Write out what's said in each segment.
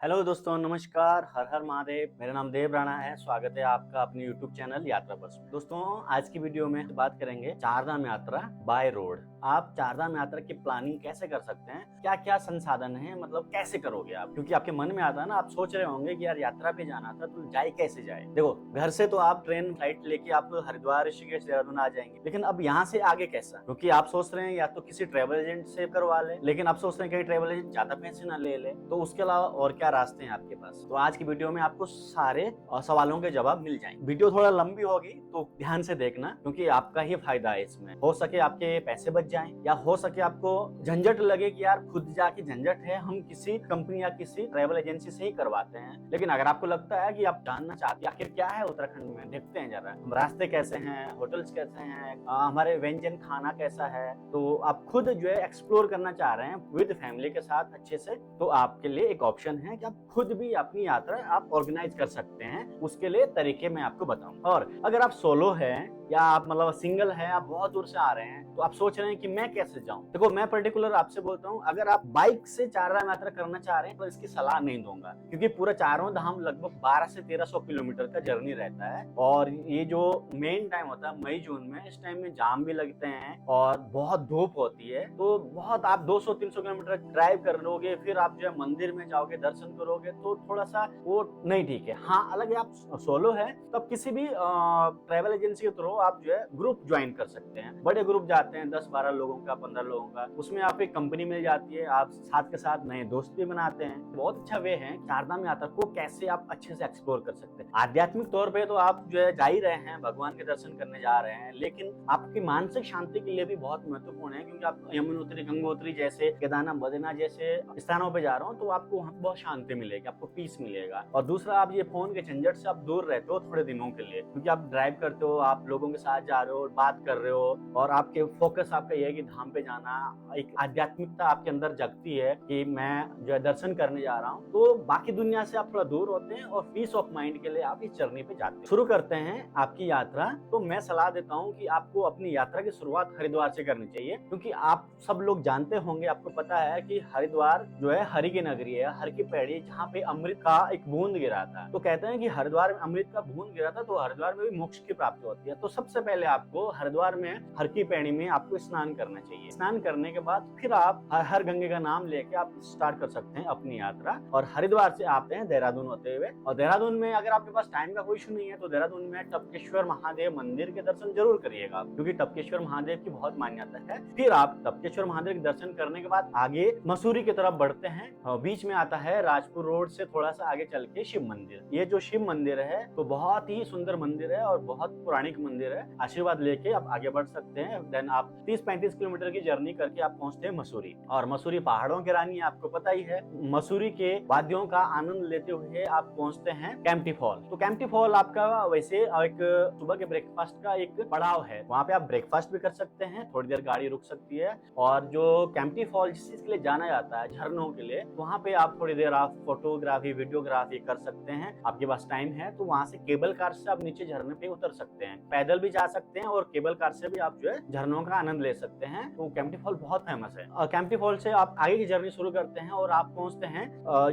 Hello दोस्तों, नमस्कार। हर हर महादेव। मेरा नाम देव राणा है। स्वागत है आपका अपने यूट्यूब चैनल यात्रा बस में। दोस्तों, आज की वीडियो में बात करेंगे चारधाम यात्रा बाय रोड। आप चारधाम यात्रा की प्लानिंग कैसे कर सकते हैं, क्या क्या संसाधन है, मतलब कैसे करोगे आप। क्योंकि आपके मन में आता है ना, आप सोच रहे होंगे कि यार यात्रा पे जाना था तो जाए कैसे जाए। देखो, घर से तो आप ट्रेन फ्लाइट लेके आप हरिद्वार, ऋषिकेश, देहरादून आ जाएंगे, लेकिन अब यहाँ से आगे कैसा। क्योंकि आप सोच रहे हैं या तो किसी ट्रेवल एजेंट से करवा ले, लेकिन आप सोच रहे हैं कहीं ट्रेवल एजेंट ज्यादा पैसे ना ले ले, तो उसके अलावा और क्या रास्ते हैं आपके पास। तो आज की वीडियो में आपको सारे सवालों के जवाब मिल जाएंगे। वीडियो थोड़ा लंबी होगी तो ध्यान से देखना, क्योंकि आपका ही फायदा है इसमें। हो सके आपके पैसे बच जाएं, या हो सके आपको झंझट लगे कि यार खुद जाके झंझट है, हम किसी कंपनी या किसी ट्रैवल एजेंसी से ही करवाते हैं। लेकिन अगर आपको लगता है कि आप जानना चाहते हैं आखिर क्या है उत्तराखंड में, देखते हैं जरा रास्ते कैसे हैं, होटल्स कैसे हैं, हमारे व्यंजन खाना कैसा है, तो आप खुद जो है एक्सप्लोर करना चाह रहे हैं विद फैमिली के साथ अच्छे से, तो आपके लिए एक ऑप्शन है कि आप खुद भी अपनी यात्रा आप ऑर्गेनाइज कर सकते हैं। उसके लिए तरीके मैं आपको बताऊं। और अगर आप सोलो हैं या आप मतलब सिंगल है, आप बहुत दूर से आ रहे हैं, तो आप सोच रहे हैं कि मैं कैसे जाऊं। देखो, मैं पर्टिकुलर आपसे बोलता हूं, अगर आप बाइक से चारधाम यात्रा करना चाह रहे हैं तो इसकी सलाह नहीं दूंगा, क्योंकि पूरा चारों धाम लगभग 12 से 1300 किलोमीटर का जर्नी रहता है। और ये जो मेन टाइम होता है मई जून में, इस टाइम में जाम भी लगते हैं और बहुत धूप होती है, तो बहुत आप 200-300 किलोमीटर ड्राइव कर लोगे, फिर आप जो है मंदिर में जाओगे, दर्शन करोगे, तो थोड़ा सा वो नहीं ठीक है। हाँ, अलग आप सोलो है तो आप किसी भी ट्रैवल एजेंसी के थ्रू आप जो है ग्रुप ज्वाइन कर सकते हैं। बड़े ग्रुप जाते हैं 10-12 लोगों का, 15 लोगों का, उसमें आपको एक कंपनी मिल जाती है, आप साथ के साथ नए दोस्त भी बनाते हैं। बहुत अच्छा वे है चारधाम यात्रा को कैसे आप अच्छे से एक्सप्लोर कर सकते हैं। आध्यात्मिक तौर पे तो आप जो है जा ही रहे हैं, भगवान के दर्शन करने जा रहे हैं, लेकिन आपकी मानसिक शांति के लिए भी बहुत महत्वपूर्ण है, क्योंकि आप यमुनोत्री, गंगोत्री जैसे, केदारनाथ, बद्रीनाथ जैसे स्थानों पे जा रहे हो, तो आपको वहाँ बहुत शांति मिलेगी, आपको पीस मिलेगा। और दूसरा, आप ये फोन के झंझट से आप दूर रहते हो थोड़े दिनों के लिए, क्योंकि आप ड्राइव करते हो, आप लोगों के साथ जा रहे हो, बात कर रहे हो, और आपके फोकस आपका ये है कि धाम पे जाना। एक आध्यात्मिकता आपके अंदर जगती है कि मैं जो है दर्शन करने जा रहा हूँ, तो बाकी दुनिया से आप थोड़ा दूर होते हैं और पीस ऑफ माइंड के लिए आप इस जर्नी पे जाते हैं। शुरू करते हैं आपकी यात्रा। तो मैं सलाह देता हूँ कि आपको अपनी यात्रा की शुरुआत हरिद्वार से करनी चाहिए, क्योंकि आप सब लोग जानते होंगे, आपको पता है कि हरिद्वार जो है हरि की नगरी है, हर की पैड़ी, जहाँ पे अमृत का एक बूंद गिरा था। तो कहते हैं कि हरिद्वार में अमृत का बूंद गिरा था, तो हरिद्वार में भी मोक्ष की प्राप्ति होती है। तो सबसे पहले आपको हरिद्वार में हर की पैड़ी में आपको स्नान करना चाहिए। स्नान करने के बाद फिर आप हर गंगे का नाम लेके आप स्टार्ट कर सकते हैं अपनी यात्रा। और हरिद्वार से आते हैं देहरादून होते हुए, और देहरादून में अगर आपके पास टाइम का कोई इशू नहीं है तो देहरादून में टपकेश्वर महादेव मंदिर के दर्शन जरूर करिएगा, क्योंकि टपकेश्वर महादेव की बहुत मान्यता है। फिर आप टपकेश्वर महादेव के दर्शन करने के बाद आगे मसूरी की तरफ बढ़ते हैं, और बीच में आता है राजपुर रोड से थोड़ा सा आगे चल के शिव मंदिर। ये जो शिव मंदिर है तो बहुत ही सुंदर मंदिर है और बहुत पौराणिक मंदिर है। आशीर्वाद लेके आप आगे बढ़ सकते हैं। देन आप 30-35 किलोमीटर की जर्नी करके आप पहुंचते हैं मसूरी। और मसूरी पहाड़ों की रानी आपको पता ही है। मसूरी के वाद्यों का आनंद लेते हुए आप पहुंचते हैं कैंपटी फॉल। तो कैंपटी फॉल आपका वैसे एक सुबह के ब्रेकफास्ट का एक पड़ाव है, वहाँ पे आप ब्रेकफास्ट भी कर सकते हैं, थोड़ी देर गाड़ी रुक सकती है। और जो कैंपटी फॉल जिस चीज के लिए जाना जाता है, झरनों के लिए, वहाँ पे आप थोड़ी देर आप फोटोग्राफी, वीडियोग्राफी कर सकते हैं। आपके पास टाइम है तो वहाँ से केबल कार से आप नीचे झरने पे उतर सकते हैं, पैदल भी जा सकते हैं, और केबल कार से भी आप जो है झरनों का आनंद ले सकते हैं। तो कैंपटी फॉल बहुत फेमस है। और कैंपटी फॉल से आप आगे की जर्नी शुरू करते हैं और आप पहुंचते हैं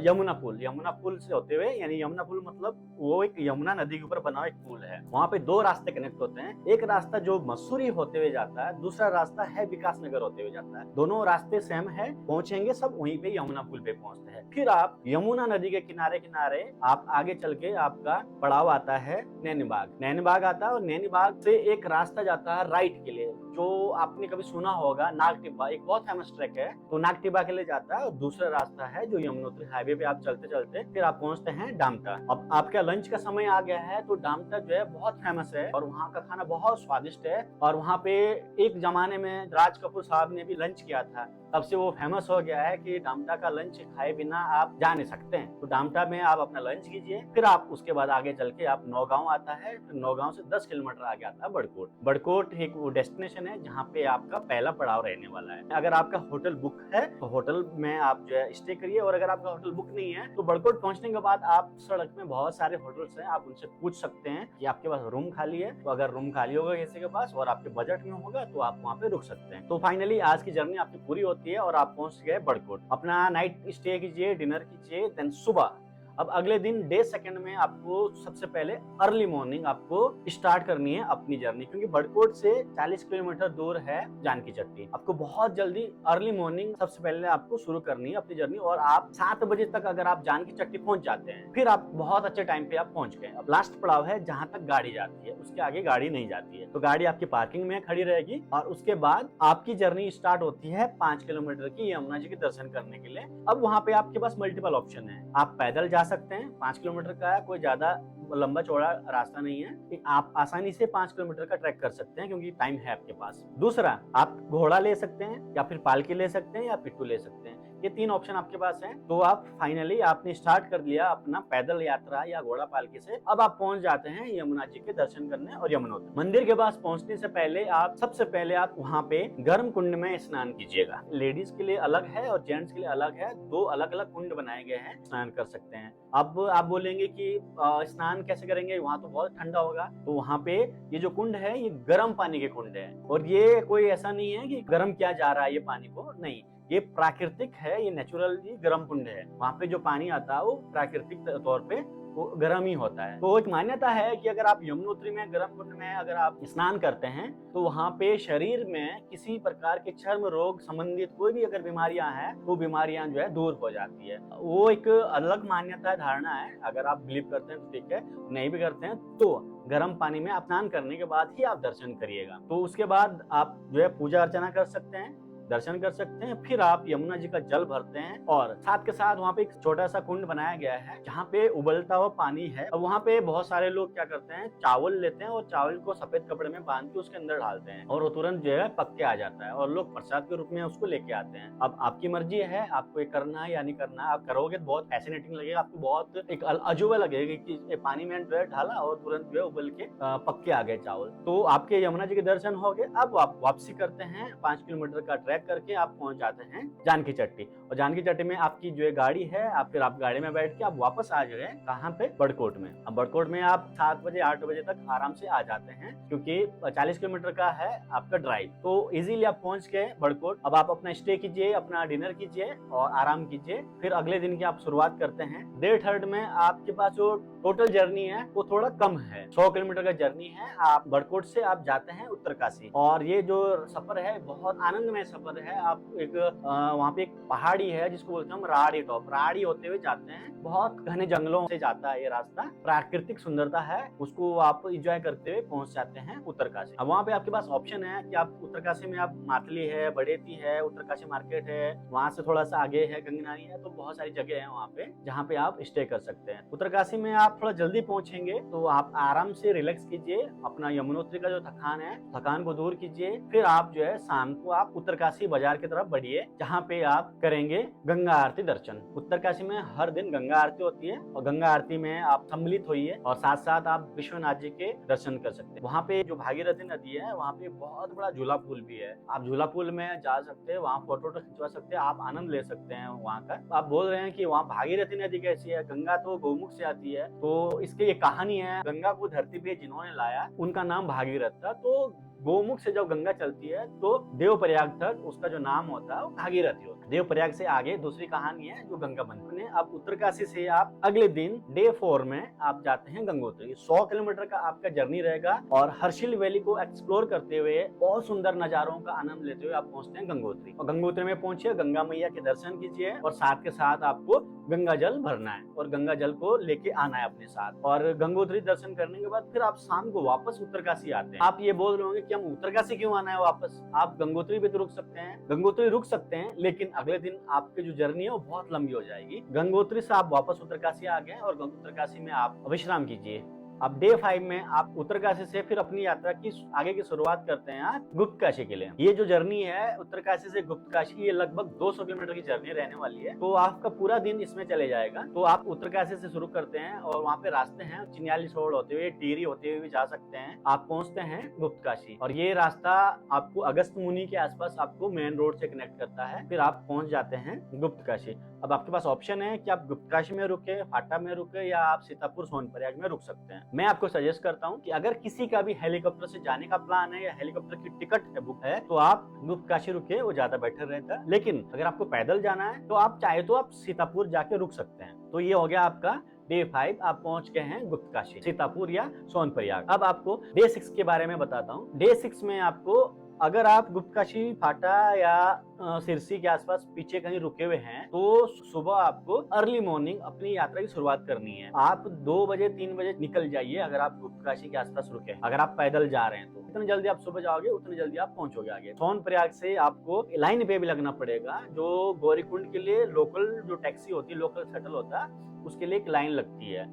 यमुना पुल। यमुना पुल से होते हुए, यानी यमुना पुल मतलब वो एक यमुना नदी के ऊपर बना एक पुल है। वहाँ पे दो रास्ते कनेक्ट होते हैं, एक रास्ता जो मसूरी होते हुए जाता है, दूसरा रास्ता है विकास नगर होते हुए जाता है। दोनों रास्ते सेम है, पहुंचेंगे सब वहीं पे यमुना पुल पे पहुंचते हैं। फिर आप यमुना नदी के किनारे किनारे आप आगे चल के आपका पड़ाव आता है नैनीबाग। नैनीबाग आता है, और नैनीबाग से एक रास्ता जाता है राइट के लिए, जो आपने कभी सुना होगा, नागटिब्बा, एक बहुत फेमस ट्रैक है, तो नागटिब्बा के लिए जाता है। और दूसरा रास्ता है जो यमुनोत्री हाईवे पे आप चलते चलते फिर आप पहुंचते हैं डामटा। अब आपका लंच का समय आ गया है, तो डामटा जो है बहुत फेमस है और वहाँ का खाना बहुत स्वादिष्ट है। और वहाँ पे एक जमाने में राज कपूर साहब ने भी लंच किया था, तब से वो फेमस हो गया है कि डामटा का लंच खाए बिना आप जा नहीं सकते हैं। तो डामटा में आप अपना लंच कीजिए, फिर आप उसके बाद आगे चल के आप नौगांव आता है, फिर नौगांव से 10 किलोमीटर आगे आता है बड़कोट। बड़कोट एक वो डेस्टिनेशन है जहाँ पे आपका पहला पड़ाव रहने वाला है। अगर आपका होटल बुक है तो होटल में आप जो है स्टे करिए, और अगर आपका होटल बुक नहीं है तो बड़कोट पहुंचने के बाद आप सड़क में बहुत सारे होटल्स हैं, आप उनसे पूछ सकते हैं कि आपके पास रूम खाली है। तो अगर रूम खाली होगा किसी के पास और आपके बजट में होगा तो आप वहाँ पे रुक सकते हैं। तो फाइनली आज की जर्नी आपकी पूरी होती होती है और आप पहुंच गए बड़कोट। अपना नाइट स्टे कीजिए, डिनर कीजिए, देन सुबह अब अगले दिन डे सेकंड में आपको सबसे पहले अर्ली मॉर्निंग आपको स्टार्ट करनी है अपनी जर्नी, क्योंकि बड़कोट से 40 किलोमीटर दूर है जानकी चट्टी। आपको बहुत जल्दी अर्ली मॉर्निंग सबसे पहले आपको शुरू करनी है अपनी जर्नी, और आप 7 बजे तक अगर आप जानकी चट्टी पहुंच जाते हैं फिर आप बहुत अच्छे टाइम पे आप पहुंच गए। अब लास्ट पड़ाव है जहां तक गाड़ी जाती है, उसके आगे गाड़ी नहीं जाती है, तो गाड़ी आपकी पार्किंग में खड़ी रहेगी और उसके बाद आपकी जर्नी स्टार्ट होती है 5 किलोमीटर की यमुना जी के दर्शन करने के लिए। अब वहां पे आपके पास मल्टीपल ऑप्शन है, आप पैदल जा सकते हैं, 5 किलोमीटर का है, कोई ज्यादा लंबा चौड़ा रास्ता नहीं है, आप आसानी से 5 किलोमीटर का ट्रैक कर सकते हैं क्योंकि टाइम है आपके पास। दूसरा, आप घोड़ा ले सकते हैं या फिर पालकी ले सकते हैं या पिट्ठू ले सकते हैं, ये 3 ऑप्शन आपके पास हैं। तो आप फाइनली आपने स्टार्ट कर लिया अपना पैदल यात्रा या घोड़ा पालकी से। अब आप पहुंच जाते हैं यमुना जी के दर्शन करने और यमुनोत्री मंदिर के पास पहुंचने से पहले आप सबसे पहले आप वहां पे गर्म कुंड में स्नान कीजिएगा। लेडीज के लिए अलग है और जेंट्स के लिए अलग है, 2 अलग अलग कुंड बनाए गए हैं, स्नान कर सकते हैं। अब आप बोलेंगे कि स्नान कैसे करेंगे, वहां तो बहुत ठंडा होगा। तो वहां पे ये जो कुंड है ये गर्म पानी के कुंड है, और ये कोई ऐसा नहीं है कि गर्म किया जा रहा है ये पानी को, नहीं, ये प्राकृतिक है, ये नेचुरली गर्म कुंड है। वहाँ पे जो पानी आता है वो प्राकृतिक तौर पे वो गर्म ही होता है। तो एक मान्यता है कि अगर आप यमुनोत्री में गर्म कुंड में अगर आप स्नान करते हैं तो वहाँ पे शरीर में किसी प्रकार के चर्म रोग संबंधित कोई भी अगर बीमारियां हैं वो बीमारियां जो है दूर हो जाती है। वो एक अलग मान्यता धारणा है, अगर आप बिलीव करते हैं तो ठीक है, नहीं भी करते हैं तो गर्म पानी में स्नान करने के बाद ही आप दर्शन करिएगा। तो उसके बाद आप जो है पूजा अर्चना कर सकते हैं, दर्शन कर सकते हैं, फिर आप यमुना जी का जल भरते हैं। और साथ के साथ वहाँ पे एक छोटा सा कुंड बनाया गया है जहाँ पे उबलता हुआ पानी है। अब वहाँ पे बहुत सारे लोग क्या करते हैं, चावल लेते हैं और चावल को सफेद कपड़े में बांध के उसके अंदर डालते हैं और वो तुरंत जो है पक के आ जाता है और लोग प्रसाद के रूप में उसको लेके आते हैं। अब आपकी मर्जी है आपको ये करना है या नहीं करना है। आप करोगे तो बहुत फैसिनेटिंग लगेगा, आपको बहुत एक अजूबा लगेगा कि पानी में जो है ढाला और तुरंत जो है उबल के पक के आ गए चावल। तो आपके यमुना जी के दर्शन हो गए। अब आप वापसी करते हैं 5 किलोमीटर का ट्रैक करके आप पहुंच जाते हैं जानकी चट्टी, और जानकी चट्टी में आपकी जो है गाड़ी है, आप फिर आप गाड़ी में बैठ के आप वापस आ जाए कहाँ पे, बड़कोट में। अब बड़कोट में आप 7 बजे 8 बजे तक आराम से आ जाते हैं क्योंकि 40 किलोमीटर का है आपका ड्राइव, तो इजीली आप पहुंच गए बड़कोट। अब आप अपना स्टे कीजिए, अपना डिनर कीजिए और आराम कीजिए, फिर अगले दिन की आप शुरुआत करते हैं। डे थर्ड में आपके पास जो टोटल जर्नी है वो थोड़ा कम है, 100 किलोमीटर का जर्नी है। आप बड़कोट से आप जाते हैं उत्तरकाशी, और ये जो सफर है बहुत आनंदमय सफर है। आप एक वहाँ पे एक पहाड़ी है जिसको बोलते हैं हम राड़ी टॉप, राड़ी होते हुए जाते हैं, बहुत घने जंगलों से जाता है ये रास्ता, प्राकृतिक सुंदरता है, उसको आप एंजॉय करते हुए पहुंच जाते हैं उत्तरकाशी। अब वहाँ पे आपके पास ऑप्शन है कि आप उत्तरकाशी में आप मातली है, बड़ेती है, उत्तरकाशी मार्केट है, वहाँ से थोड़ा सा आगे है गंगनारी है, तो बहुत सारी जगह है वहाँ पे जहाँ पे आप स्टे कर सकते हैं। उत्तरकाशी में आप थोड़ा जल्दी पहुंचेंगे तो आप आराम से रिलैक्स कीजिए, अपना यमुनोत्री का जो थकान है थकान को दूर कीजिए, फिर आप जो है शाम को आप उत्तरकाशी बाजार की तरफ बढ़िए जहाँ पे आप करेंगे गंगा आरती दर्शन। उत्तरकाशी में हर दिन गंगा आरती होती है और गंगा आरती में आप सम्मिलित होइए और साथ साथ आप विश्वनाथ जी के दर्शन कर सकते हैं। वहाँ पे जो भागीरथी नदी है वहाँ पे बहुत बड़ा झूला पुल भी है, आप झूला पुल में जा सकते हैं, वहाँ फोटो खिंचवा सकते हैं, आप आनंद ले सकते हैं वहाँ का। आप बोल रहे हैं कि वहाँ भागीरथी नदी कैसी है, गंगा तो गौमुख से आती है, तो इसकी ये कहानी है, गंगा को धरती पे जिन्होंने लाया उनका नाम भागीरथ था, तो गोमुख से जब गंगा चलती है तो देवप्रयाग तक उसका जो नाम होता है वो भागीरथी होता है। देवप्रयाग से आगे दूसरी कहानी है जो गंगा बनती है। अब उत्तरकाशी से आप अगले दिन डे 4 में आप जाते हैं गंगोत्री। 100 किलोमीटर का आपका जर्नी रहेगा और हर्षिल वैली को एक्सप्लोर करते हुए बहुत सुंदर नजारों का आनंद लेते हुए आप पहुंचते हैं गंगोत्री। और गंगोत्री में पहुंचे, गंगा मैया के दर्शन कीजिए और साथ के साथ आपको गंगा जल भरना है और गंगा जल को लेके आना है अपने साथ। और गंगोत्री दर्शन करने के बाद फिर आप शाम को वापस उत्तरकाशी आते हैं। आप ये बोल रहे होंगे कि हम उत्तरकाशी क्यों आना है वापस, आप गंगोत्री भी तो रुक सकते हैं। गंगोत्री रुक सकते हैं लेकिन अगले दिन आपकी जो जर्नी है वो बहुत लंबी हो जाएगी। गंगोत्री से आप वापस उत्तरकाशी आ गए और उत्तरकाशी में आप विश्राम कीजिए। अब डे 5 में आप उत्तरकाशी से फिर अपनी यात्रा की आगे की शुरुआत करते हैं आप गुप्तकाशी के लिए। ये जो जर्नी है उत्तरकाशी से गुप्तकाशी, ये लगभग 200 किलोमीटर की जर्नी रहने वाली है, तो आपका पूरा दिन इसमें चले जाएगा। तो आप उत्तरकाशी से शुरू करते हैं और वहाँ पे रास्ते हैं, चिन्याली रोड होते हुए, टिहरी होते हुए भी जा सकते हैं, आप पहुँचते हैं गुप्तकाशी। और ये रास्ता आपको अगस्त मुनि के आसपास आपको मेन रोड से कनेक्ट करता है, फिर आप पहुँच जाते हैं गुप्तकाशी। अब आपके पास ऑप्शन है कि आप गुप्तकाशी में रुके, फाटा में रुके, या आप सीतापुर सोनप्रयाग में रुक सकते हैं। मैं आपको सजेस्ट करता हूँ कि अगर किसी का भी हेलीकॉप्टर से जाने का प्लान है या हेलीकॉप्टर की टिकट बुक है तो आप गुप्तकाशी रुके, वो ज्यादा बेटर रहता है। लेकिन अगर आपको पैदल जाना है तो आप चाहे तो आप सीतापुर जाके रुक सकते हैं। तो ये हो गया आपका डे 5, आप पहुंच गए हैं गुप्तकाशी, सीतापुर या सोनप्रयाग। अब आपको डे 6 के बारे में बताता हूँ। डे 6 में आपको, अगर आप गुप्तकाशी, फाटा या सिरसी के आसपास पीछे कहीं रुके हुए हैं तो सुबह आपको अर्ली मॉर्निंग अपनी यात्रा की शुरुआत करनी है। आप 2 बजे 3 बजे निकल जाइए अगर आप गुप्तकाशी के आसपास रुके हैं। अगर आप पैदल जा रहे हैं तो जितनी जल्दी आप सुबह जाओगे उतनी जल्दी आप पहुंचोगे आगे। सोनप्रयाग से आपको लाइन पे भी लगना पड़ेगा, जो गौरीकुंड के लिए लोकल जो टैक्सी होती है, लोकल शटल होता है, उसके लिए एक लाइन लगती है।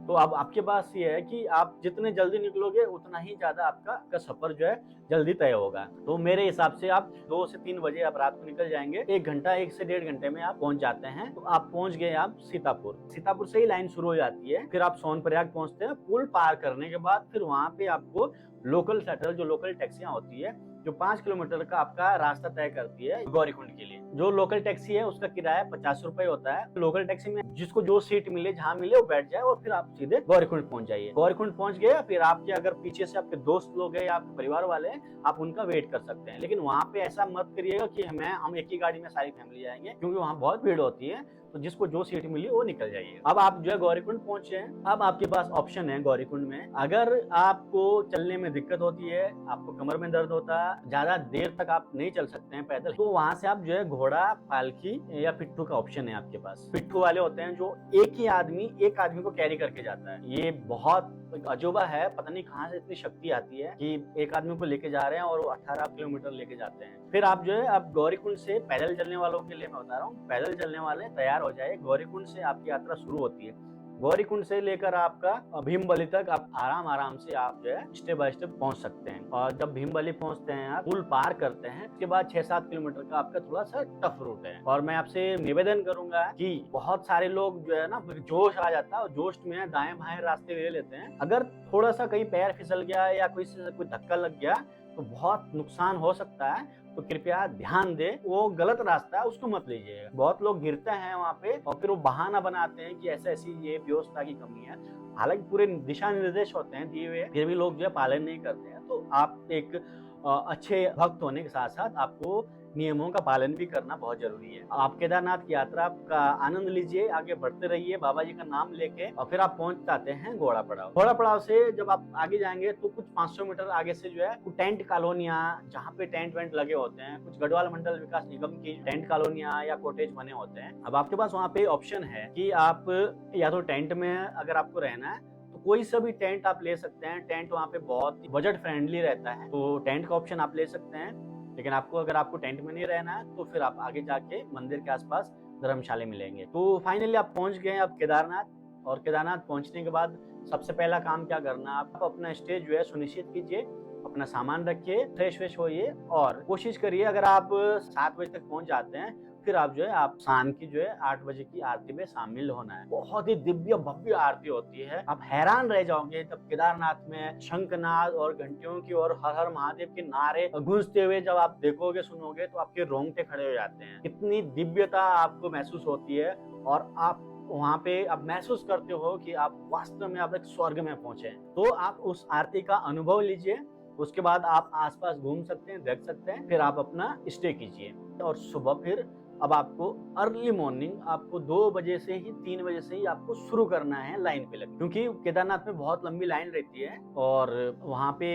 तो अब आपके पास ये है कि आप जितने जल्दी निकलोगे उतना ही ज्यादा आपका सफर जो है जल्दी तय होगा। तो मेरे हिसाब से आप 2 से 3 बजे आप रात को निकल जाएंगे, 1 घंटा 1 से 1.5 घंटे में आप पहुंच जाते हैं। तो आप पहुंच गए आप सीतापुर से ही लाइन शुरू हो जाती है। फिर आप सोनप्रयाग पहुंचते हैं। पुल पार करने के बाद फिर वहां पे आपको लोकल शटल, जो लोकल टैक्सियां होती है, जो 5 किलोमीटर का आपका रास्ता तय करती है गौरीकुंड के लिए। जो लोकल टैक्सी है उसका किराया 50 रुपए होता है। लोकल टैक्सी में जिसको जो सीट मिले, जहाँ मिले वो बैठ जाए और फिर आप सीधे गौरीकुंड पहुंच जाइए। गौरीकुंड पहुंच गए, फिर आपके अगर पीछे से आपके दोस्त लोग हैं या आपके परिवार वाले हैं, आप उनका वेट कर सकते हैं। लेकिन वहाँ पे ऐसा मत करिएगा कि हम एक ही गाड़ी में सारी फैमिली जाएंगे, क्योंकि वहाँ बहुत भीड़ होती है। तो जिसको जो सीट मिली वो निकल जाइए। अब आप जो है गौरीकुंड पहुंचे हैं। अब आपके पास ऑप्शन है गौरीकुंड में, अगर आपको चलने में दिक्कत होती है, आपको कमर में दर्द होता है, ज्यादा देर तक आप नहीं चल सकते हैं पैदल, तो वहां से आप जो है घोड़ा, पालकी या पिट्ठू का ऑप्शन है आपके पास। पिट्ठू वाले होते हैं जो एक आदमी को कैरी करके जाता है। ये बहुत अजूबा है, पता नहीं कहाँ से इतनी शक्ति आती है कि एक आदमी को लेके जा रहे हैं और वो 18 किलोमीटर लेके जाते हैं। फिर आप जो है, अब गौरीकुंड से पैदल चलने वालों के लिए मैं बता रहा हूँ, पैदल चलने वाले तैयार हो जाए। गौरीकुंड से आपकी यात्रा शुरू होती है। गौरीकुंड से लेकर आपका भीमबली तक आप आराम से आप जो है स्टेप बाय स्टेप पहुंच सकते हैं। और जब भीमबली पहुंचते हैं, आप पुल पार करते हैं, उसके बाद 6-7 किलोमीटर का आपका थोड़ा सा टफ रूट है। और मैं आपसे निवेदन करूंगा कि बहुत सारे लोग जो है ना, जोश आ जाता है और जोश में दाएं बाएं रास्ते ले लेते हैं। अगर थोड़ा सा कहीं पैर फिसल गया या कोई धक्का लग गया तो बहुत नुकसान हो सकता है। तो कृपया ध्यान दें, वो गलत रास्ता है, उसको मत लीजिएगा। बहुत लोग गिरते हैं वहाँ पे और फिर वो बहाना बनाते हैं कि ऐसी ये व्यवस्था की कमी है। हालांकि पूरे दिशा निर्देश होते हैं दिए हुए, फिर भी लोग जो है पालन नहीं करते हैं। तो आप एक अच्छे भक्त होने के साथ साथ आपको नियमों का पालन भी करना बहुत जरूरी है। आप केदारनाथ की यात्रा का आनंद लीजिए, आगे बढ़ते रहिए बाबा जी का नाम लेके, और फिर आप पहुंच जाते हैं घोड़ा पड़ाव। घोड़ा पड़ाव से जब आप आगे जाएंगे तो कुछ 500 मीटर आगे से जो है टेंट कॉलोनियां, जहाँ पे टेंट वेंट लगे होते हैं, कुछ गढ़वाल मंडल विकास निगम की टेंट कॉलोनियां या कॉटेज बने होते हैं। अब आपके पास वहाँ पे ऑप्शन है कि आप या तो टेंट में अगर आपको रहना है तो कोई सा भी टेंट आप ले सकते हैं। टेंट वहाँ पे बहुत बजट फ्रेंडली रहता है, तो टेंट का ऑप्शन आप ले सकते हैं। लेकिन अगर आपको टेंट में नहीं रहना है तो फिर आप आगे जाके मंदिर के आसपास धर्मशाला मिलेंगे। तो फाइनली आप पहुंच गए अब केदारनाथ। और केदारनाथ पहुंचने के बाद सबसे पहला काम क्या करना, आप अपना स्टे जो है सुनिश्चित कीजिए, अपना सामान रखिए, फ्रेश होइए और कोशिश करिए अगर आप 7 बजे तक पहुंच जाते हैं फिर आप जो है आप शाम की जो है 8 बजे की आरती में शामिल होना है। बहुत ही दिव्य भव्य आरती होती है, आप हैरान रह जाओगे जब केदारनाथ में शंखनाद और घंटियों की और हर हर महादेव के नारे गूंजते हुए जब आप देखोगे सुनोगे तो आपके रोंगटे खड़े हो जाते हैं। इतनी दिव्यता आपको महसूस होती है और आप वहाँ पे आप महसूस करते हो कि आप वास्तव में आप एक स्वर्ग में पहुंचे हैं। तो आप उस आरती का अनुभव लीजिए, उसके बाद आप आसपास घूम सकते हैं, देख सकते हैं, फिर आप अपना स्टे कीजिए। और सुबह फिर अब आपको अर्ली मॉर्निंग आपको 2 बजे से ही 3 बजे से ही आपको शुरू करना है लाइन पे लगे, क्योंकि केदारनाथ में बहुत लंबी लाइन रहती है। और वहाँ पे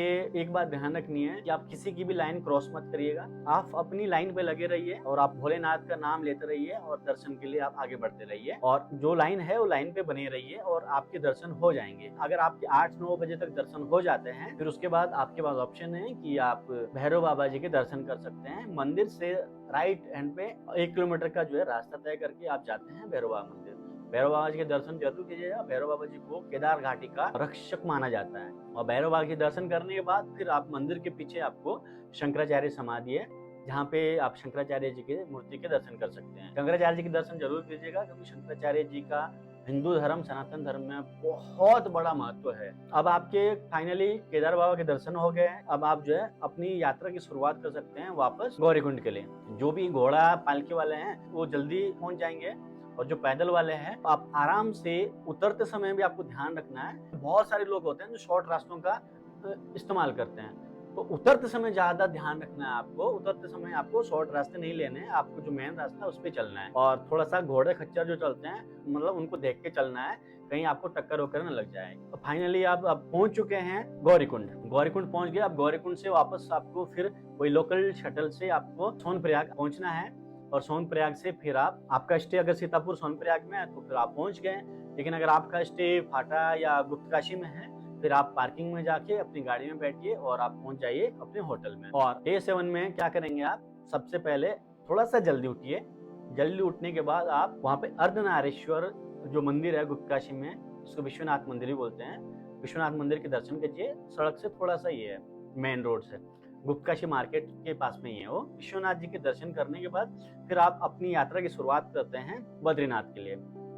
एक बात ध्यान रखनी है कि आप किसी की भी लाइन क्रॉस मत करिएगा, आप अपनी लाइन पे लगे रहिए और आप भोलेनाथ का नाम लेते रहिए और दर्शन के लिए आप आगे बढ़ते रहिए। और जो लाइन है वो लाइन पे बने रहिए और आपके दर्शन हो जाएंगे। अगर आपके 8-9 बजे तक दर्शन हो जाते हैं फिर उसके बाद आपके पास ऑप्शन है कि आप भैरव बाबा जी के दर्शन कर सकते हैं। मंदिर से राइट हैंड पे 1 किलोमीटर का जो है रास्ता तय करके आप जाते हैं भैरव बाबा मंदिर। भैरव बाबा जी के दर्शन जरूर कीजिएगा। भैरव बाबा जी को केदार घाटी का रक्षक माना जाता है। और भैरव बाबा के दर्शन करने के बाद फिर आप मंदिर के पीछे आपको शंकराचार्य समाधि है, जहाँ पे आप शंकराचार्य जी के मूर्ति के दर्शन कर सकते हैं। शंकराचार्य जी के दर्शन जरूर कीजिएगा, क्योंकि शंकराचार्य जी का हिंदू धर्म, सनातन धर्म में बहुत बड़ा महत्व है। अब आपके फाइनली केदार बाबा के दर्शन हो गए हैं। अब आप जो है अपनी यात्रा की शुरुआत कर सकते हैं वापस गौरीकुंड के लिए। जो भी घोड़ा पालकी वाले हैं वो जल्दी पहुंच जाएंगे और जो पैदल वाले हैं आप आराम से उतरते समय भी आपको ध्यान रखना है। बहुत सारे लोग होते हैं जो शॉर्ट रास्तों का इस्तेमाल करते हैं, तो उतरते समय ज्यादा ध्यान रखना है आपको। उतरते समय आपको शॉर्ट रास्ते नहीं लेने हैं, आपको जो मेन रास्ता है उस पर चलना है। और थोड़ा सा घोड़े खच्चर जो चलते हैं मतलब उनको देख के चलना है, कहीं आपको टक्कर वक्कर न लग जाए। तो फाइनली आप पहुंच चुके हैं गौरीकुंड। गौरीकुंड पहुंच गए। अब गौरीकुंड से वापस आपको फिर कोई लोकल शटल से आपको सोनप्रयाग पहुंचना है। और सोनप्रयाग से फिर आपका स्टे अगर सीतापुर सोनप्रयाग में है तो फिर आप पहुंच गए। लेकिन अगर आपका स्टे फाटा या गुप्तकाशी में है फिर आप पार्किंग में जाके अपनी गाड़ी में बैठिए और आप पहुंच जाइए अपने होटल में। और डे 7 में क्या करेंगे आप, सबसे पहले थोड़ा सा जल्दी उठिए। जल्दी उठने के बाद आप वहाँ पे अर्धनारीश्वर जो मंदिर है गुप्तकाशी में, जिसको विश्वनाथ मंदिर भी बोलते हैं, विश्वनाथ मंदिर के दर्शन कीजिए। सड़क से थोड़ा सा ही है, मेन रोड से, गुप्तकाशी मार्केट के पास में ही है वो। विश्वनाथ जी के दर्शन करने के बाद फिर आप अपनी यात्रा की शुरुआत करते हैं बद्रीनाथ के लिए।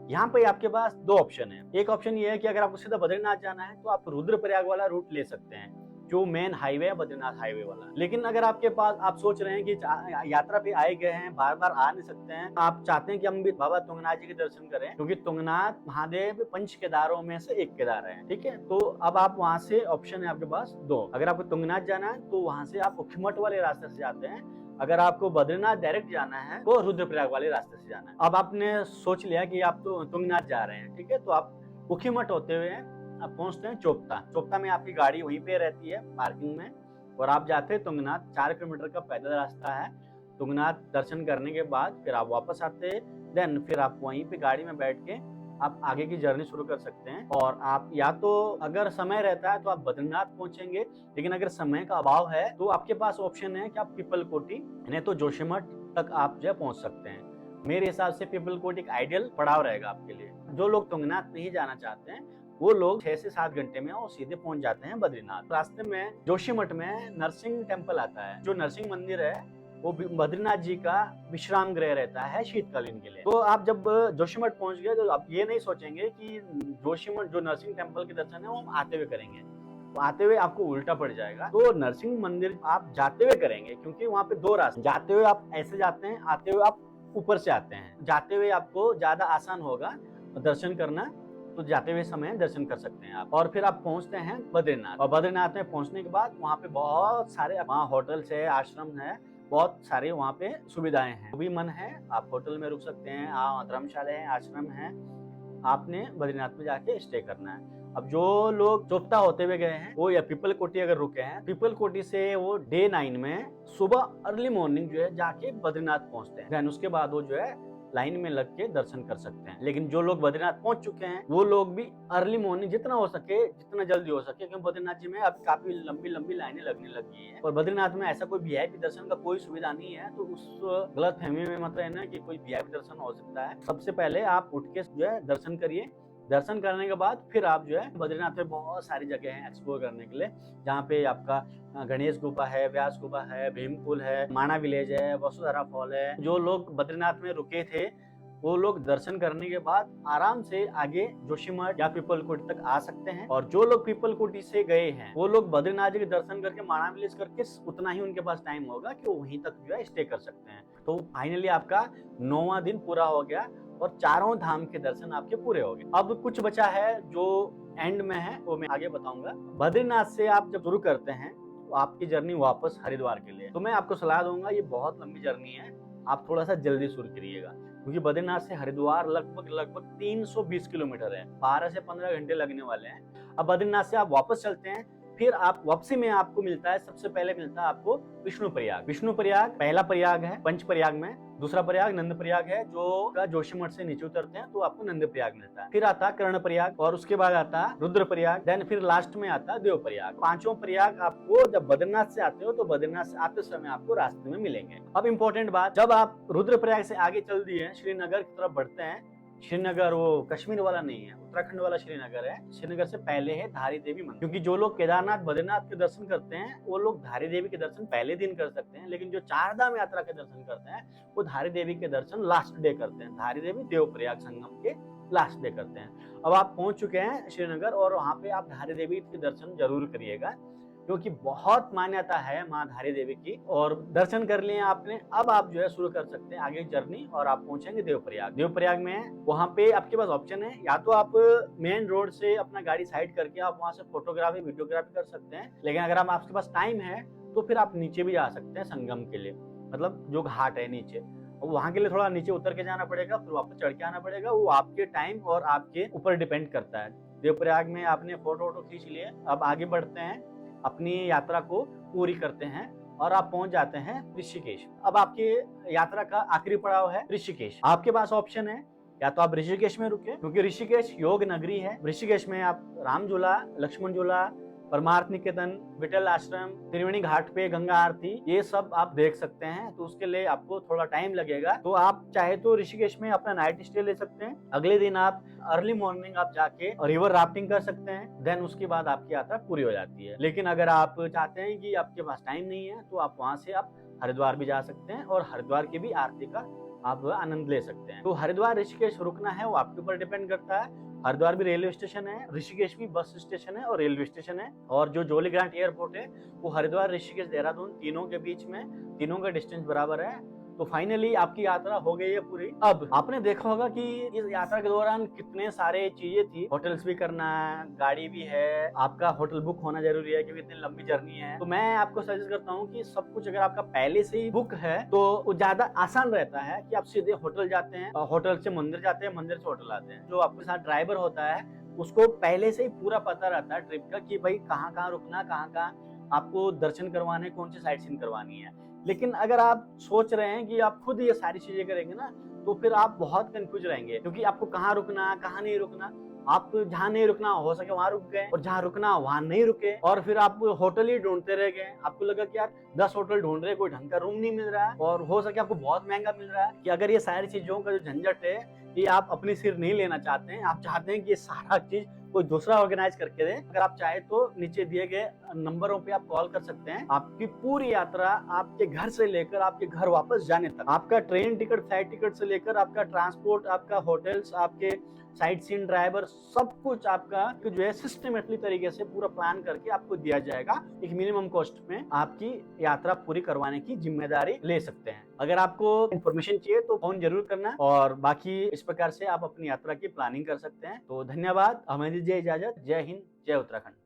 यहाँ पे आपके पास दो ऑप्शन है। एक ऑप्शन ये है कि अगर आपको सीधा बद्रीनाथ जाना है तो आप रुद्रप्रयाग वाला रूट ले सकते हैं, जो मेन हाईवे है बद्रीनाथ हाईवे वाला। लेकिन अगर आपके पास आप सोच रहे हैं कि यात्रा पे आए गए हैं, बार बार आ नहीं सकते हैं, आप चाहते हैं कि हम भी बाबा तुंगनाथ जी के दर्शन करें, क्योंकि तुंगनाथ महादेव पंच केदारों में से एक केदार है, ठीक है। तो अब आप वहां से ऑप्शन है आपके पास दो। अगर आपको तुंगनाथ जाना है तो वहां से आप उखीमठ वाले रास्ते से जाते हैं। अगर आपको बद्रीनाथ डायरेक्ट जाना है तो रुद्रप्रयाग वाले रास्ते से जाना है। अब आपने सोच लिया कि आप तो तुंगनाथ जा रहे हैं, ठीक है, तो आप उखीमठ होते हुए आप पहुंचते हैं चोपता। चोपता में आपकी गाड़ी वहीं पे रहती है पार्किंग में, और आप जाते हैं तुंगनाथ। 4 किलोमीटर का पैदल रास्ता है। तुंगनाथ दर्शन करने के बाद फिर आप वापस आते हैं। देन फिर आप वहीं पे गाड़ी में बैठ के आप आगे की जर्नी शुरू कर सकते हैं। और आप या तो अगर समय रहता है तो आप बद्रीनाथ पहुंचेंगे, लेकिन अगर समय का अभाव है तो आपके पास ऑप्शन है कि आप पीपलकोटी नहीं तो जोशीमठ तक आप जो है पहुंच सकते हैं। मेरे हिसाब से पीपलकोटी एक आइडियल पड़ाव रहेगा आपके लिए। जो लोग तुंगनाथ नहीं जाना चाहते हैं वो लोग 6 से 7 घंटे में और सीधे पहुंच जाते हैं बद्रीनाथ। रास्ते में जोशीमठ में नरसिंह टेम्पल आता है। जो नरसिंह मंदिर है वो बद्रीनाथ जी का विश्राम गृह रहता है शीतकालीन के लिए। तो आप जब जोशीमठ पहुंच गए तो आप ये नहीं सोचेंगे कि जोशीमठ जो नरसिंह टेम्पल के दर्शन है वो हम आते हुए करेंगे, तो आते हुए आपको उल्टा पड़ जाएगा। तो नरसिंह मंदिर आप जाते हुए करेंगे, क्योंकि वहाँ पे 2 रास्ते, जाते हुए आप ऐसे जाते हैं, आते हुए आप ऊपर से आते हैं। जाते हुए आपको ज्यादा आसान होगा दर्शन करना, तो जाते हुए समय दर्शन कर सकते हैं आप। और फिर आप पहुंचते हैं बद्रीनाथ। और बद्रीनाथ में पहुंचने के बाद वहाँ पे बहुत सारे वहाँ होटल्स है, आश्रम है, बहुत सारे वहाँ पे सुविधाएं हैं। भी मन है आप होटल में रुक सकते हैं, धर्मशाला है, आश्रम है, आपने बद्रीनाथ में जाके स्टे करना है। अब जो लोग चोपता होते हुए गए हैं वो या पीपलकोटी अगर रुके हैं, पीपलकोटी से वो डे 9 में सुबह अर्ली मॉर्निंग जो है जाके बद्रीनाथ पहुंचते हैं। देन उसके बाद वो जो है लाइन में लग के दर्शन कर सकते हैं। लेकिन जो लोग बद्रीनाथ पहुंच चुके हैं वो लोग भी अर्ली मॉर्निंग जितना हो सके, जितना जल्दी हो सके, क्योंकि बद्रीनाथ जी में अब काफी लंबी लंबी लाइनें लगने लगी हैं। और बद्रीनाथ में ऐसा कोई वीआईपी दर्शन का कोई सुविधा नहीं है, तो उस गलत फहमी में मत रहना कि कोई वीआईपी दर्शन हो सकता है। सबसे पहले आप उठ के जो है दर्शन करिए। दर्शन करने के बाद फिर आप जो है बद्रीनाथ में बहुत सारी जगह हैं एक्सप्लोर करने के लिए, जहाँ पे आपका गणेश गुफा है, व्यास गुफा है, भीमकुल है, माना विलेज है, वसुधारा फॉल है। जो लोग बद्रीनाथ में रुके थे वो लोग दर्शन करने के बाद आराम से आगे जोशीमठ या पीपलकोटी तक आ सकते हैं। और जो लोग पीपलकोटी से गए हैं वो लोग बद्रीनाथ जी के दर्शन करके माना विलेज करके उतना ही उनके पास टाइम होगा कि वो वहीं तक जो है स्टे कर सकते हैं। तो फाइनली आपका 9वां दिन पूरा हो गया और चारों धाम के दर्शन आपके पूरे हो गए। अब कुछ बचा है जो एंड में है, वो मैं आगे बताऊंगा। बद्रीनाथ से आप जब शुरू करते हैं तो आपकी जर्नी वापस हरिद्वार के लिए, तो मैं आपको सलाह दूंगा ये बहुत लंबी जर्नी है, आप थोड़ा सा जल्दी शुरू करिएगा, क्योंकि बद्रीनाथ से हरिद्वार लगभग 320 किलोमीटर है, 12 से 15 घंटे लगने वाले हैं। अब बद्रीनाथ से आप वापस चलते हैं, फिर आप वापसी में आपको मिलता है, सबसे पहले मिलता है आपको विष्णु प्रयाग। विष्णु प्रयाग पहला प्रयाग है पंच प्रयाग में, दूसरा प्रयाग नंद प्रयाग है, जो जोशीमठ से नीचे उतरते हैं तो आपको नंद प्रयाग मिलता है। फिर आता है कर्ण प्रयाग, और उसके बाद आता है रुद्र प्रयाग, देन फिर लास्ट में आता है देव प्रयाग। 5वां प्रयाग आपको जब बद्रीनाथ से आते हो तो बद्रीनाथ से आते समय आपको रास्ते में मिलेंगे। अब इम्पोर्टेंट बात, जब आप रुद्र प्रयाग से आगे चल दिए श्रीनगर की तरफ बढ़ते हैं, श्रीनगर वो कश्मीर वाला नहीं है, उत्तराखंड वाला श्रीनगर है। श्रीनगर से पहले है धारी देवी मंदिर, क्योंकि जो लोग केदारनाथ बद्रीनाथ के दर्शन करते हैं वो लोग धारी देवी के दर्शन पहले दिन कर सकते हैं, लेकिन जो 4 धाम यात्रा के दर्शन करते हैं वो धारी देवी के दर्शन लास्ट डे करते हैं। धारी देवी देवप्रयाग संगम के लास्ट डे करते हैं। अब आप पहुंच चुके हैं श्रीनगर और वहाँ पे आप धारी देवी के दर्शन जरूर करिएगा। क्योंकि बहुत मान्यता है माँ धारी देवी की। और दर्शन कर लिए आपने, अब आप जो है शुरू कर सकते हैं आगे जर्नी और आप पहुंचेंगे देवप्रयाग। देवप्रयाग में वहां पे आपके पास ऑप्शन है, या तो आप मेन रोड से अपना गाड़ी साइड करके आप वहां से फोटोग्राफी वीडियोग्राफी कर सकते हैं, लेकिन अगर आपके पास टाइम है तो फिर आप नीचे भी जा सकते हैं संगम के लिए, मतलब जो घाट है नीचे, और वहां के लिए थोड़ा नीचे उतर के जाना पड़ेगा, फिर वापस चढ़ के आना पड़ेगा। वो आपके टाइम और आपके ऊपर डिपेंड करता है। देवप्रयाग में आपने फोटो वोटो खींच लिए, अब आगे बढ़ते हैं, अपनी यात्रा को पूरी करते हैं और आप पहुंच जाते हैं ऋषिकेश। अब आपकी यात्रा का आखिरी पड़ाव है ऋषिकेश। आपके पास ऑप्शन है, या तो आप ऋषिकेश में रुके, क्योंकि ऋषिकेश योग नगरी है। ऋषिकेश में आप राम झूला, लक्ष्मण झूला, परमार्थ निकेतन, विठल आश्रम, त्रिवेणी घाट पे गंगा आरती, ये सब आप देख सकते हैं। तो उसके लिए आपको थोड़ा टाइम लगेगा, तो आप चाहे तो ऋषिकेश में अपना नाइट स्टे ले सकते हैं। अगले दिन आप अर्ली मॉर्निंग आप जाके रिवर राफ्टिंग कर सकते हैं, देन उसके बाद आपकी यात्रा पूरी हो जाती है। लेकिन अगर आप चाहते हैं कि आपके पास टाइम नहीं है तो आप वहां से आप हरिद्वार भी जा सकते हैं और हरिद्वार की भी आरती का आप आनंद ले सकते हैं। तो हरिद्वार ऋषिकेश रुकना है वो आपके ऊपर डिपेंड करता है। हरिद्वार भी रेलवे स्टेशन है, ऋषिकेश भी बस स्टेशन है और रेलवे स्टेशन है, और जो जोली ग्रांट एयरपोर्ट है वो हरिद्वार, ऋषिकेश, देहरादून तीनों के बीच में, तीनों का डिस्टेंस बराबर है। तो फाइनली आपकी यात्रा हो गई है पूरी। अब आपने देखा होगा कि इस यात्रा के दौरान कितने सारे चीजें थी, होटल्स भी करना है, गाड़ी भी है, आपका होटल बुक होना जरूरी है क्योंकि इतनी लंबी जर्नी है। तो मैं आपको सजेस्ट करता हूँ कि सब कुछ अगर आपका पहले से ही बुक है तो वो ज्यादा आसान रहता है कि आप सीधे होटल जाते हैं, होटल से मंदिर जाते हैं, मंदिर से होटल आते हैं। जो आपके साथ ड्राइवर होता है उसको पहले से ही पूरा पता रहता है ट्रिप का कि भाई कहाँ कहाँ रुकना, कहाँ कहाँ आपको दर्शन करवाने, कौन सी साइट सीन करवानी है। लेकिन अगर आप सोच रहे हैं कि आप खुद ये सारी चीजें करेंगे ना, तो फिर आप बहुत कंफ्यूज रहेंगे, क्योंकि आपको कहाँ रुकना, कहाँ नहीं रुकना। आप जहाँ नहीं रुकना हो सके वहां रुक गए, और जहाँ रुकना वहां नहीं रुके, और फिर आप होटल ही ढूंढते रह गए। आपको लगा कि यार 10 होटल ढूंढ रहे, कोई ढंग का रूम नहीं मिल रहा है, और हो सके आपको बहुत महंगा मिल रहा है। कि अगर ये सारी चीजों का जो झंझट है ये आप अपनी सिर नहीं लेना चाहते हैं, आप चाहते हैं कि ये सारा चीज कोई दूसरा ऑर्गेनाइज करके दे, अगर आप चाहे तो नीचे दिए गए नंबरों पे आप कॉल कर सकते हैं। आपकी पूरी यात्रा आपके घर से लेकर आपके घर वापस जाने तक, आपका ट्रेन टिकट, फ्लाइट टिकट से लेकर आपका ट्रांसपोर्ट, आपका होटल्स, आपके साइट सीन ड्राइवर, सब कुछ आपका जो है सिस्टमेटिकली तरीके से पूरा प्लान करके आपको दिया जाएगा। एक मिनिमम कॉस्ट में आपकी यात्रा पूरी करवाने की जिम्मेदारी ले सकते हैं। अगर आपको इन्फॉर्मेशन चाहिए तो फोन जरूर करना, और बाकी इस प्रकार से आप अपनी यात्रा की प्लानिंग कर सकते हैं। तो धन्यवाद, हमें दीजिए इजाजत। जय हिंद, जय उत्तराखंड।